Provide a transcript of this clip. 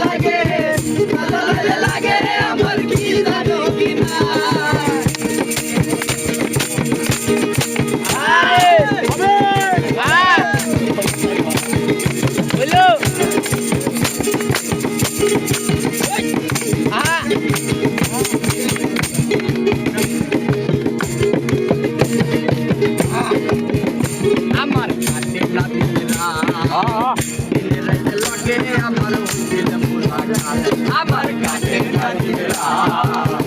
লাগে লাগে আমার কি জানো কিনা আমার কাছে না দিলা লাগে আমার দিল মুলা আমার কাছে না দিলা